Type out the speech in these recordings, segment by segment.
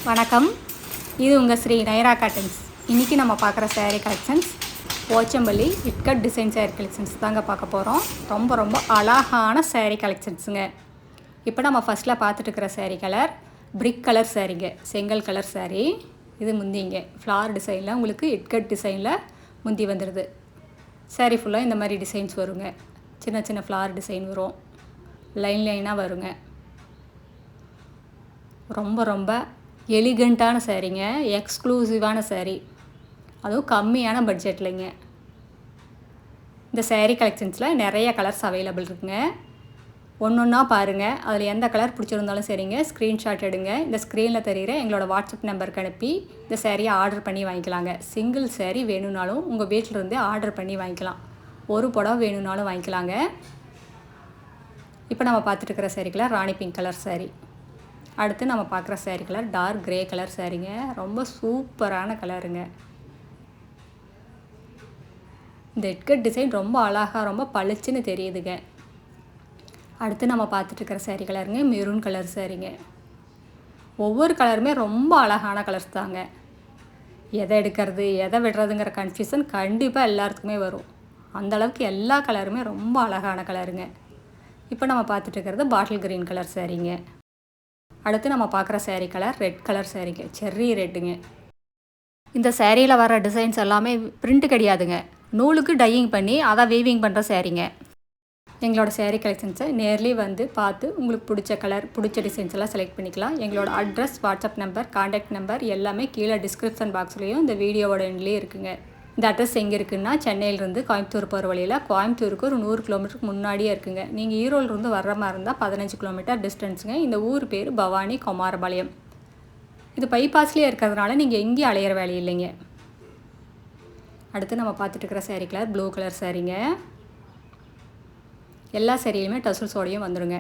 வணக்கம். இது உங்கள் ஸ்ரீ நைரா காட்டன்ஸ். இன்றைக்கி நம்ம பார்க்குற sari collections Pochampally ikat design sari collections தாங்க பார்க்க போகிறோம். ரொம்ப அழகான சேரீ கலெக்ஷன்ஸுங்க. இப்போ நம்ம ஃபஸ்ட்டில் பார்த்துட்டு இருக்கிற சேரீ கலர் பிரிக் கலர் சேரீங்க, செங்கல் கலர் சேரீ. இது முந்திங்க ஃப்ளார் டிசைனில் உங்களுக்கு இட்கட் டிசைனில் முந்தி வந்துடுது. சேரீ ஃபுல்லாக இந்த மாதிரி டிசைன்ஸ் வருங்க. சின்ன சின்ன ஃப்ளார் டிசைன் வரும், லைனாக வருங்க. ரொம்ப எலிகண்ட்டான சாரீங்க, எக்ஸ்க்ளூசிவான சாரீ, அதுவும் கம்மியான பட்ஜெட்லைங்க. இந்த சாரீ கலெக்ஷன்ஸில் நிறைய கலர்ஸ் அவைலபிள் இருக்குங்க. ஒன்றா பாருங்கள். அதில் எந்த கலர் பிடிச்சிருந்தாலும் சரிங்க, ஸ்க்ரீன்ஷாட் எடுங்க. இந்த ஸ்க்ரீனில் தெரிகிற எங்களோட வாட்ஸ்அப் நம்பருக்கு அனுப்பி இந்த சேரீயை ஆர்டர் பண்ணி வாங்கிக்கலாங்க. சிங்கிள் சேரீ வேணும்னாலும் உங்கள் வீட்டிலருந்தே ஆர்டர் பண்ணி வாங்கிக்கலாம். ஒரு புடவை வேணும்னாலும் வாங்கிக்கலாங்க. இப்போ நம்ம பார்த்துட்டு இருக்கிற sari colour rani pink colour sari. அடுத்து நம்ம பார்க்குற sari colour dark grey colour சேரீங்க. ரொம்ப சூப்பரான கலருங்க. இந்த இட்கட் டிசைன் ரொம்ப அழகாக ரொம்ப பளிச்சுன்னு தெரியுதுங்க. அடுத்து நம்ம பார்த்துட்டு இருக்கிற சேரீ கலருங்க மெரூன் கலர் சேரீங்க. ஒவ்வொரு கலருமே ரொம்ப அழகான கலர்ஸ் தாங்க. எதை எடுக்கிறது எதை விடுறதுங்கிற கன்ஃபியூஷன் கண்டிப்பாக எல்லாத்துக்குமே வரும். அந்தளவுக்கு எல்லா கலருமே ரொம்ப அழகான கலருங்க. இப்போ நம்ம பார்த்துட்டு இருக்கிறது பாட்டில் க்ரீன் கலர் சேரீங்க. அடுத்து நம்ம பார்க்குற சேரீ கலர் ரெட் கலர் சேரீங்க, செர்ரி ரெட்டுங்க. இந்த சேரீயில் வர டிசைன்ஸ் எல்லாமே பிரிண்ட் கிடையாதுங்க, நூலுக்கு டையிங் பண்ணி அதை வீவிங் பண்ணுற சேரீங்க. எங்களோட சேரீ கலெக்ஷன்ஸை நேர்லி வந்து பார்த்து உங்களுக்கு பிடிச்ச கலர் பிடிச்ச டிசைன்ஸ் எல்லாம் செலக்ட் பண்ணிக்கலாம். எங்களோட address, WhatsApp number, contact number எல்லாமே கீழே டிஸ்கிரிப்ஷன் பாக்ஸ்லேயும் இந்த வீடியோவோட எண்ட்லேயே இருக்குங்க. இந்த அட்ரஸ் எங்கே இருக்குன்னா சென்னையிலேருந்து கோயம்புத்தூர் போகிற வழியில் கோயம்புத்தூருக்கு ஒரு 100 கிலோமீட்டருக்கு முன்னாடியே இருக்குங்க. நீங்கள் ஈரோடுலேருந்து வர்ற மாதிரி இருந்தால் 15 கிலோமீட்டர் டிஸ்டன்ஸுங்க. இந்த ஊர் பேர் பவானி குமாரபாளையம். இது பைபாஸ்லேயே இருக்கிறதுனால நீங்கள் எங்கேயும் அலையிற வேலை இல்லைங்க. அடுத்து நம்ம பார்த்துட்டு இருக்கிற சேரீ கலர் ப்ளூ கலர் சேரீங்க. எல்லா சேரீயுமே டசல்ஸோடையும் வந்துடுங்க.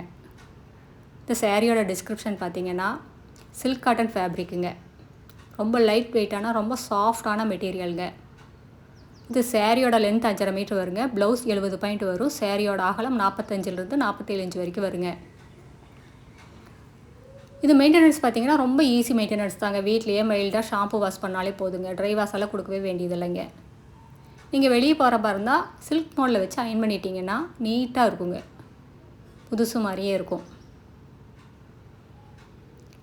இந்த சேரீயோட டிஸ்கிரிப்ஷன் பார்த்தீங்கன்னா சில்க் காட்டன் ஃபேப்ரிக்குங்க. ரொம்ப லைட் வெயிட்டான ரொம்ப சாஃப்டான மெட்டீரியலுங்க. இது சேரீயோட லென்த் 5.5 மீட்டர் வருங்க. ப்ளவுஸ் 70 பாயிண்ட் வரும். சேரீயோட அகலம் 45லேருந்து 47 இன்ச் வரைக்கும் வருங்க. இது மெயின்டெனன்ஸ் பார்த்தீங்கன்னா ரொம்ப ஈஸி மெயின்டெனன்ஸ் தாங்க. வீட்லேயே மைல்டாக ஷாம்பு வாஷ் பண்ணாலே போதுங்க. ட்ரை வாஷெல்லாம் கொடுக்கவே வேண்டியது இல்லைங்க. நீங்கள் வெளியே போகிற மாதிரி இருந்தால் சில்க் மோடில் வச்சு அயன் பண்ணிட்டீங்கன்னா நீட்டாக இருக்குங்க, புதுசு மாதிரியே இருக்கும்.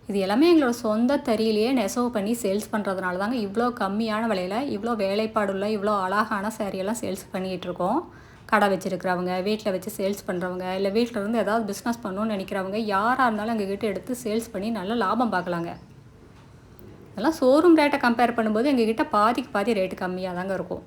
இது எல்லாமே எங்களோட சொந்த தறியிலேயே நெசவு பண்ணி சேல்ஸ் பண்ணுறதுனால தாங்க இவ்வளோ கம்மியான விலையில் இவ்வளோ வேலைப்பாடுள்ள இவ்வளோ அழகான சேரீயெல்லாம் சேல்ஸ் பண்ணிகிட்ருக்கோம். கடை வச்சுருக்கிறவங்க, வீட்டில் வச்சு சேல்ஸ் பண்ணுறவங்க, இல்லை வீட்டில் இருந்து ஏதாவது பிஸ்னஸ் பண்ணணும்னு நினைக்கிறவங்க யாராக இருந்தாலும் எங்ககிட்ட எடுத்து சேல்ஸ் பண்ணி நல்ல லாபம் பார்க்கலாங்க. அதெல்லாம் ஷோரூம் ரேட்டை கம்பேர் பண்ணும்போது எங்ககிட்ட பாதி ரேட்டு கம்மியாக தாங்க இருக்கும்.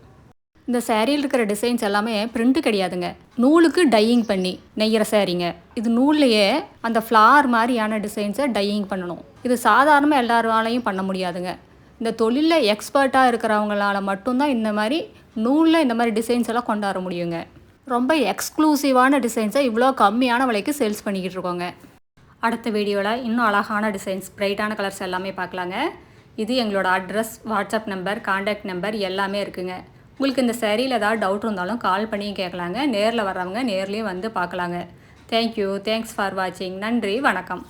இந்த சேரீயில் இருக்கிற டிசைன்ஸ் எல்லாமே பிரிண்ட்டு கிடையாதுங்க, நூலுக்கு டையிங் பண்ணி நெய்கிற சேரீங்க. இது நூல்லையே அந்த ஃப்ளார் மாதிரியான டிசைன்ஸை டையிங் பண்ணணும். இது சாதாரணமாக எல்லாராலையும் பண்ண முடியாதுங்க. இந்த தொழிலில் எக்ஸ்பர்ட்டாக இருக்கிறவங்களால மட்டும்தான் இந்த மாதிரி நூலில் இந்த மாதிரி டிசைன்ஸ் எல்லாம் கொண்டு வர முடியுங்க. ரொம்ப எக்ஸ்க்ளூசிவான டிசைன்ஸை இவ்வளோ கம்மியான விலைக்கு சேல்ஸ் பண்ணிக்கிட்டு இருக்கோங்க. அடுத்த வீடியோவில் இன்னும் அழகான டிசைன்ஸ் பிரைட்டான கலர்ஸ் எல்லாமே பார்க்கலாங்க. இது எங்களோட address, WhatsApp number, contact number எல்லாமே இருக்குங்க. உங்களுக்கு இந்த சேரீயில் ஏதாவது டவுட் இருந்தாலும் கால் பண்ணி கேட்கலாங்க. நேரில் வர்றவங்க நேர்லேயும் வந்து பார்க்கலாங்க. தேங்க்யூ. தேங்க்ஸ் ஃபார் வாட்சிங். நன்றி, வணக்கம்.